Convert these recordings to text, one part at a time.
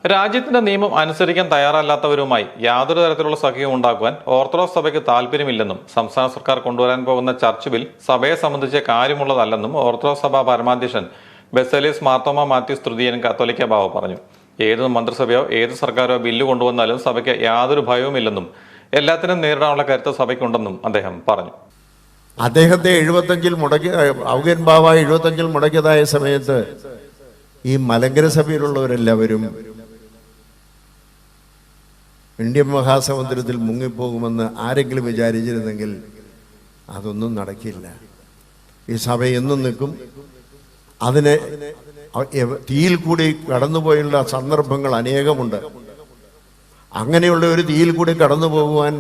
രാജ്യത്തിന്റെ നിയമം അനുസരിക്കാൻ തയ്യാറല്ലാത്തവരുമായി യാതൊരു തരത്തിലുള്ള സഖ്യവും ഉണ്ടാക്കുവാൻ ഓർത്തഡോക്സ് സഭയ്ക്ക് താല്പര്യമില്ലെന്നും സംസ്ഥാന സർക്കാർ കൊണ്ടുവരാൻ പോകുന്ന ചർച്ച് ബിൽ സഭയെ സംബന്ധിച്ച് കാര്യമുള്ളതല്ലെന്നും ഓർത്തഡോക്സ് സഭ പരമാധ്യക്ഷൻ ബസേലിയോസ് മാർത്തോമാ മാത്യൂസ് തൃതീയൻ കത്തോലിക്ക ബാവ പറഞ്ഞു. ഏത് മന്ത്രിസഭയോ ഏത് സർക്കാരോ ബില്ല് കൊണ്ടുവന്നാലും സഭയ്ക്ക് യാതൊരു ഭയവുമില്ലെന്നും എല്ലാത്തിനും നേരിടാനുള്ള കരുത്ത് സഭയ്ക്കുണ്ടെന്നും അദ്ദേഹം പറഞ്ഞു. അദ്ദേഹത്തെ 75-ൽ മുടക്കി ഔഗൻ ബാവ 75-ൽ മുടക്കിയതായ സമയത്ത് ഈ മലങ്കര സഭയിലുള്ളവരെല്ലാവരും ഇന്ത്യൻ മഹാസമുദ്രത്തിൽ മുങ്ങിപ്പോകുമെന്ന് ആരെങ്കിലും വിചാരിച്ചിരുന്നെങ്കിൽ അതൊന്നും നടക്കില്ല. ഈ സഭ എന്നും നിൽക്കും. അതിനെ തീയിൽ കൂടി കടന്നുപോയുള്ള സന്ദർഭങ്ങൾ അനേകമുണ്ട്. അങ്ങനെയുള്ള ഒരു തീയിൽ കൂടി കടന്നു പോകുവാൻ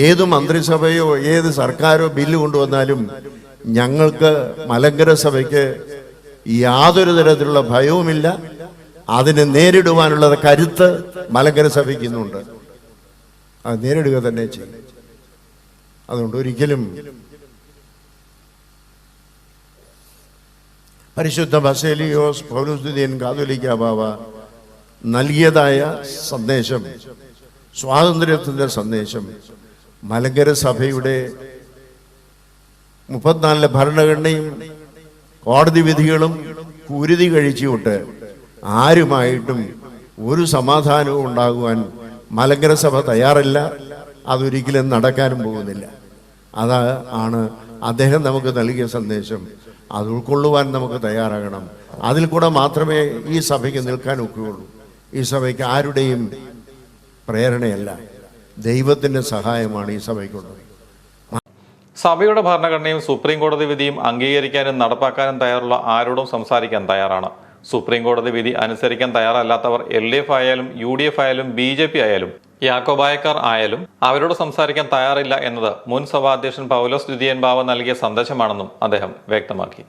ഏത് മന്ത്രിസഭയോ ഏത് സർക്കാരോ ബില്ല് കൊണ്ടുവന്നാലും ഞങ്ങൾക്ക് മലങ്കര സഭയ്ക്ക് യാതൊരു തരത്തിലുള്ള ഭയവുമില്ല. അതിനെ നേരിടുവാനുള്ള കരുത്ത് മലങ്കര സഭയ്ക്ക് ഇന്നുണ്ട്. അത് നേരിടുക തന്നെ ചെയ്യും. അതുകൊണ്ട് ഒരിക്കലും പരിശുദ്ധ ബസേലിയോസ് പൗലോസ് തൃതീയൻ കാതോലിക്ക ബാവ നൽകിയതായ സന്ദേശം, സ്വാതന്ത്ര്യത്തിൻ്റെ സന്ദേശം, മലങ്കര സഭയുടെ 34 ഭരണഘടനയും കോടതി വിധികളും കുരുതി കഴിച്ചുവിട്ട് ആരുമായിട്ടും ഒരു സമാധാനവും ഉണ്ടാകുവാൻ മലങ്കര സഭ തയ്യാറല്ല. അതൊരിക്കലും നടക്കാനും പോകുന്നില്ല. അതാണ് അദ്ദേഹം നമുക്ക് നൽകിയ സന്ദേശം. അത് ഉൾക്കൊള്ളുവാൻ നമുക്ക് തയ്യാറാകണം. അതിൽ കൂടെ മാത്രമേ ഈ സഭയ്ക്ക് നിൽക്കാൻ ഒക്കുകയുള്ളൂ. ഈ സഭയ്ക്ക് ആരുടെയും പ്രേരണയല്ല, ദൈവത്തിൻ്റെ സഹായമാണ് ഈ സഭയ്ക്കുള്ളത്. സഭയുടെ ഭരണഘടനയും സുപ്രീം കോടതി വിധിയും അംഗീകരിക്കാനും നടപ്പാക്കാനും തയ്യാറുള്ള ആരോടും സംസാരിക്കാൻ തയ്യാറാണ്. സുപ്രീം കോടതി വിധി അനുസരിക്കാൻ തയ്യാറല്ലാത്തവർ LDF ആയാലും UDF ആയാലും BJP ആയാലും യാക്കോബായക്കാർ ആയാലും അവരോട് സംസാരിക്കാൻ തയ്യാറില്ല എന്നത് മുൻ സഭാധ്യക്ഷൻ പൗലോസ് ദ്വിതീയൻ ബാവ നൽകിയ സന്ദേശമാണെന്നും അദ്ദേഹം വ്യക്തമാക്കി.